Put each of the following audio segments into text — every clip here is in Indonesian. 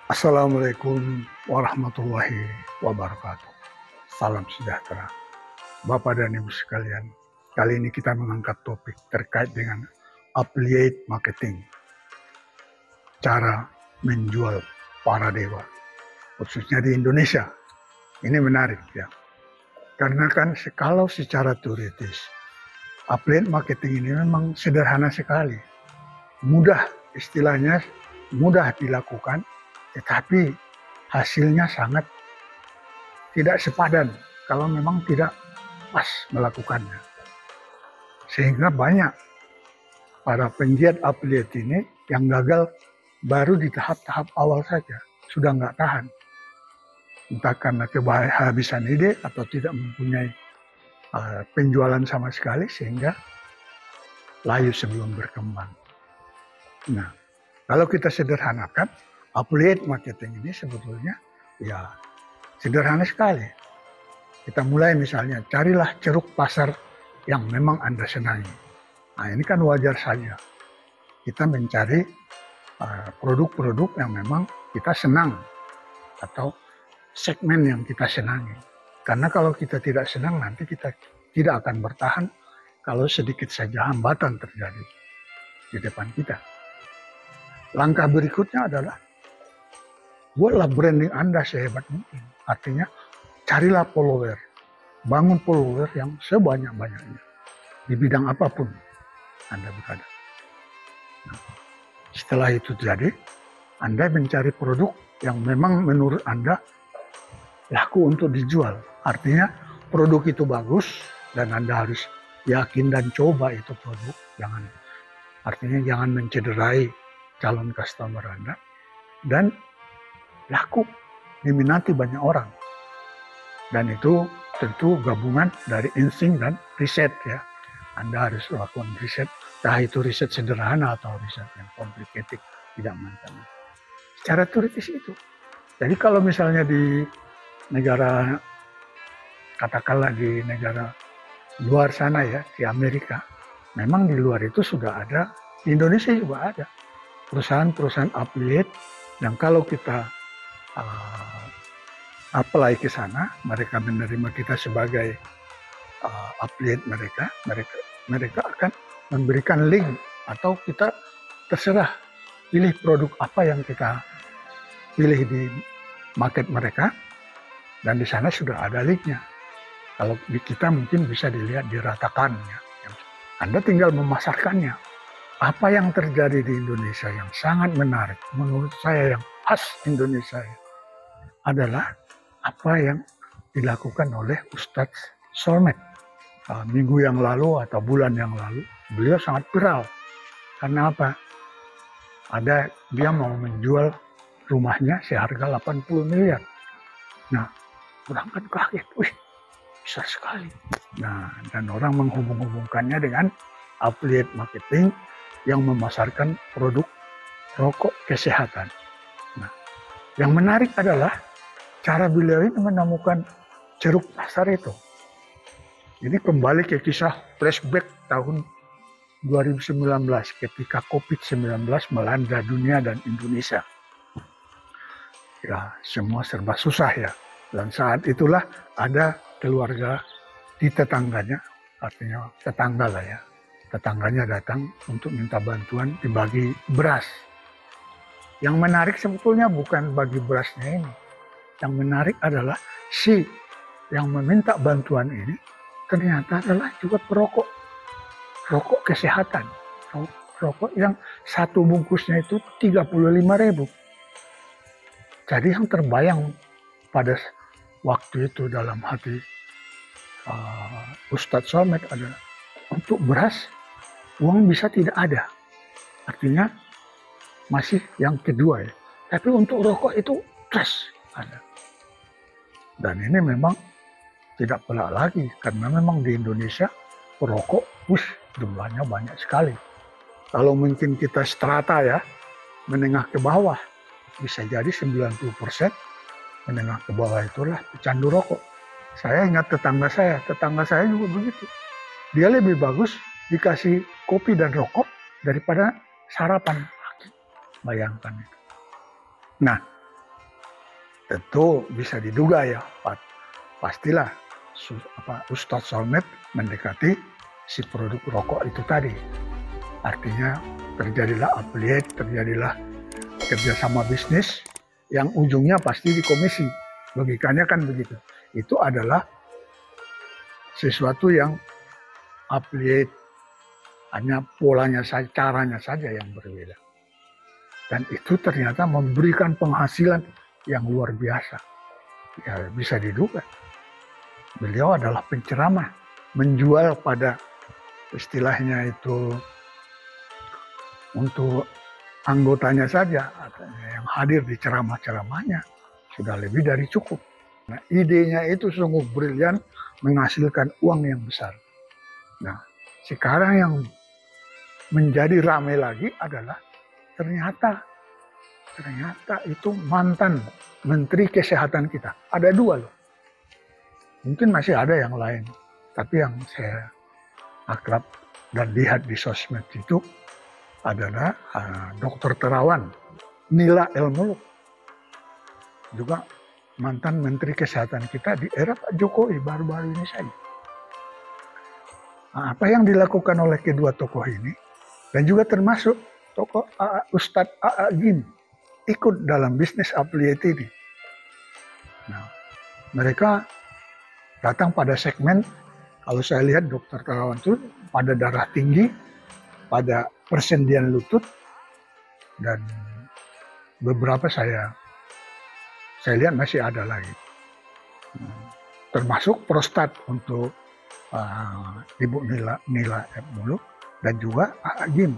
Assalamualaikum warahmatullahi wabarakatuh. Salam sejahtera. Bapak dan Ibu sekalian, kali ini kita mengangkat topik terkait dengan affiliate marketing. Cara menjual para dewa, khususnya di Indonesia. Ini menarik ya. Karena kan kalau secara teoritis, affiliate marketing ini memang sederhana sekali. Mudah, istilahnya mudah dilakukan, tetapi hasilnya sangat tidak sepadan kalau memang tidak pas melakukannya. Sehingga banyak para penggiat affiliate ini yang gagal baru di tahap-tahap awal saja, sudah nggak tahan. Entah karena kehabisan ide atau tidak mempunyai penjualan sama sekali sehingga layu sebelum berkembang. Nah, kalau kita sederhanakan, affiliate marketing ini sebetulnya ya sederhana sekali. Kita mulai misalnya, carilah ceruk pasar yang memang Anda senangi. Nah, ini kan wajar saja. Kita mencari produk-produk yang memang kita senang atau segmen yang kita senangi. Karena kalau kita tidak senang, nanti kita tidak akan bertahan kalau sedikit saja hambatan terjadi di depan kita. Langkah berikutnya adalah buatlah branding Anda sehebat mungkin. Artinya carilah follower, bangun follower yang sebanyak-banyaknya di bidang apapun Anda berada. Nah, setelah itu jadi, Anda mencari produk yang memang menurut Anda laku untuk dijual. Artinya produk itu bagus dan Anda harus yakin dan coba itu produk. Artinya jangan mencederai calon customer Anda, dan laku, diminati banyak orang. Dan itu tentu gabungan dari insting dan riset ya. Anda harus lakukan riset, entah itu riset sederhana atau riset yang complicated, tidak macam. Secara teoritis itu. Jadi kalau misalnya di negara, katakanlah di negara luar sana ya, di Amerika, memang di luar itu sudah ada, di Indonesia juga ada perusahaan-perusahaan affiliate yang kalau kita apply ke sana, mereka menerima kita sebagai affiliate mereka akan memberikan link atau kita terserah pilih produk apa yang kita pilih di market mereka, dan di sana sudah ada linknya. Kalau di kita mungkin bisa dilihat diratakan ya. Anda tinggal memasarkannya. Apa yang terjadi di Indonesia yang sangat menarik, menurut saya yang khas Indonesia adalah apa yang dilakukan oleh Ustadz Solmed. Minggu yang lalu atau bulan yang lalu, beliau sangat viral. Karena apa? Dia mau menjual rumahnya seharga 80 miliar. Nah, orang kan kaget, wih, besar sekali. Nah, dan orang menghubung-hubungkannya dengan affiliate marketing yang memasarkan produk rokok kesehatan. Nah, yang menarik adalah cara beliau ini menemukan ceruk pasar itu. Ini kembali ke kisah flashback tahun 2019 ketika COVID-19 melanda dunia dan Indonesia. Ya, semua serba susah ya. Dan saat itulah ada keluarga di tetangganya, artinya tetangga lah ya. Tetangganya datang untuk minta bantuan dibagi beras. Yang menarik sebetulnya bukan bagi berasnya ini. Yang menarik adalah si yang meminta bantuan ini ternyata adalah juga perokok. Rokok kesehatan. Rokok yang satu bungkusnya itu 35.000. Jadi yang terbayang pada waktu itu dalam hati Ustadz Solmed adalah untuk beras uang bisa tidak ada, artinya masih yang kedua ya. Tapi untuk rokok itu cash ada. Dan ini memang tidak pelak lagi karena memang di Indonesia perokok jumlahnya banyak sekali. Kalau mungkin kita strata ya, menengah ke bawah, bisa jadi 90% menengah ke bawah itulah pecandu rokok. Saya ingat tetangga saya juga begitu. Dia lebih bagus dikasih kopi dan rokok daripada sarapan pagi. Bayangkan itu. Nah, Tentu bisa diduga ya, pastilah Ustadz Solmed mendekati si produk rokok itu tadi. Artinya terjadilah affiliate, terjadilah kerjasama bisnis yang ujungnya pasti di komisi. Logikanya kan begitu. Itu adalah sesuatu yang affiliate, hanya polanya saja, caranya saja yang berbeda. Dan itu ternyata memberikan penghasilan yang luar biasa. Ya, bisa diduga. Beliau adalah penceramah, menjual pada istilahnya itu untuk anggotanya saja, yang hadir di ceramah-ceramahnya sudah lebih dari cukup. Nah, idenya itu sungguh brilian, menghasilkan uang yang besar. Nah, sekarang yang menjadi ramai lagi adalah ternyata itu mantan Menteri Kesehatan kita. Ada 2 loh. Mungkin masih ada yang lain. Tapi yang saya akrab dan lihat di sosmed itu adalah Dr. Terawan Nila El Muluk. Juga mantan Menteri Kesehatan kita di era Pak Jokowi baru-baru ini saja. Nah, apa yang dilakukan oleh kedua tokoh ini, dan juga termasuk tokoh Ustadz A.A. Gim, ikut dalam bisnis affiliate ini. Nah, mereka datang pada segmen, kalau saya lihat Dr. Terawan itu pada darah tinggi, pada persendian lutut, dan beberapa saya lihat masih ada lagi. Termasuk prostat untuk Ibu Nila Muluk dan juga A.A. Gim.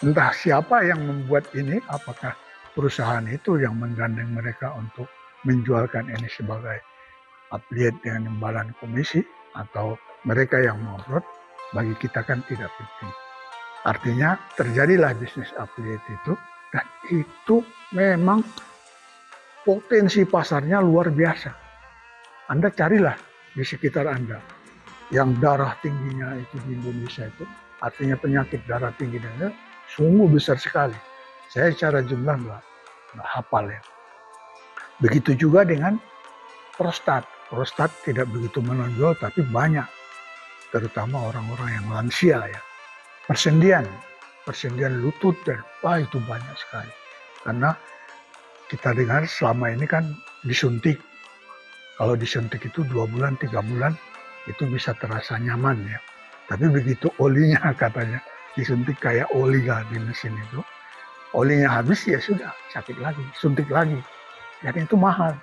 Entah siapa yang membuat ini, apakah perusahaan itu yang menggandeng mereka untuk menjualkan ini sebagai affiliate dengan imbalan komisi, atau mereka yang mengupload, bagi kita kan tidak penting. Artinya terjadilah bisnis affiliate itu, dan itu memang potensi pasarnya luar biasa. Anda carilah di sekitar Anda yang darah tingginya itu di Indonesia itu, artinya penyakit darah tinggi itu sungguh besar sekali. Saya secara jumlah nggak hafal ya. Begitu juga dengan prostat. Prostat tidak begitu menonjol tapi banyak, terutama orang-orang yang lansia ya. Persendian lutut dan itu banyak sekali. Karena kita dengar selama ini kan disuntik. Kalau disuntik itu 2 bulan, 3 bulan itu bisa terasa nyaman ya. Tapi begitu olinya katanya disuntik kayak oli di mesin itu, olinya habis ya sudah sakit lagi, suntik lagi. Dan itu mahal.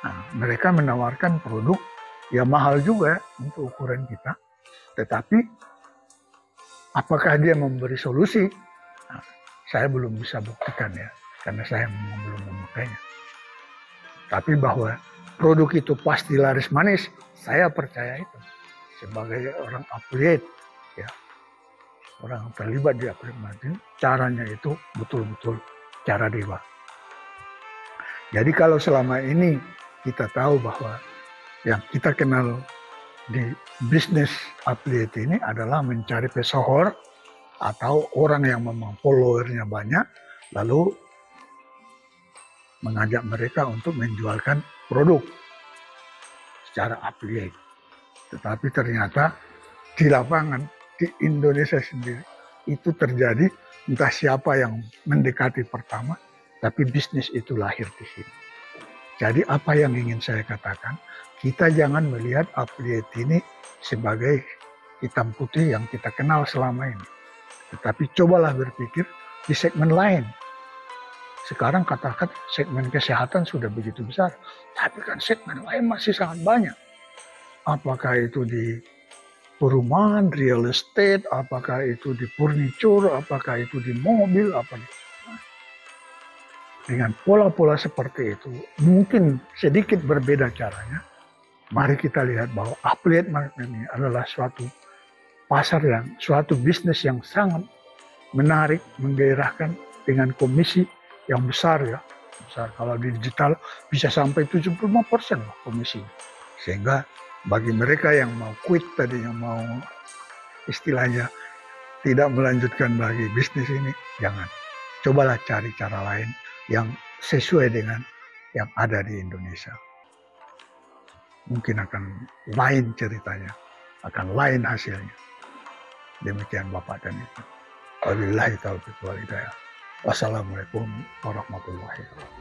Nah, mereka menawarkan produk ya mahal juga untuk ukuran kita. Tetapi apakah dia memberi solusi? Nah, saya belum bisa buktikan ya, karena saya belum memakainya. Tapi bahwa produk itu pasti laris manis, saya percaya itu. Sebagai orang affiliate, ya, orang terlibat di affiliate marketing, caranya itu betul-betul cara dewa. Jadi kalau selama ini kita tahu bahwa yang kita kenal di bisnis affiliate ini adalah mencari pesohor atau orang yang memang followernya banyak, lalu mengajak mereka untuk menjualkan produk secara affiliate. Tetapi ternyata di lapangan, di Indonesia sendiri, itu terjadi entah siapa yang mendekati pertama, tapi bisnis itu lahir di sini. Jadi apa yang ingin saya katakan, kita jangan melihat affiliate ini sebagai hitam putih yang kita kenal selama ini. Tetapi cobalah berpikir di segmen lain. Sekarang katakan segmen kesehatan sudah begitu besar, tapi kan segmen lain masih sangat banyak. Apakah itu di perumahan, real estate, apakah itu di furniture, apakah itu di mobil, dengan pola-pola seperti itu, mungkin sedikit berbeda caranya. Mari kita lihat bahwa affiliate marketing ini adalah suatu pasar suatu bisnis yang sangat menarik, menggairahkan dengan komisi yang besar ya. Besar. Kalau di digital bisa sampai 75% loh komisi. Sehingga bagi mereka yang mau quit tadi, yang mau istilahnya tidak melanjutkan lagi bisnis ini, jangan. Cobalah cari cara lain yang sesuai dengan yang ada di Indonesia. Mungkin akan lain ceritanya, akan lain hasilnya. Demikian Bapak dan Ibu. Wabillahi taufiq wal hidayah. Wassalamualaikum warahmatullahi wabarakatuh.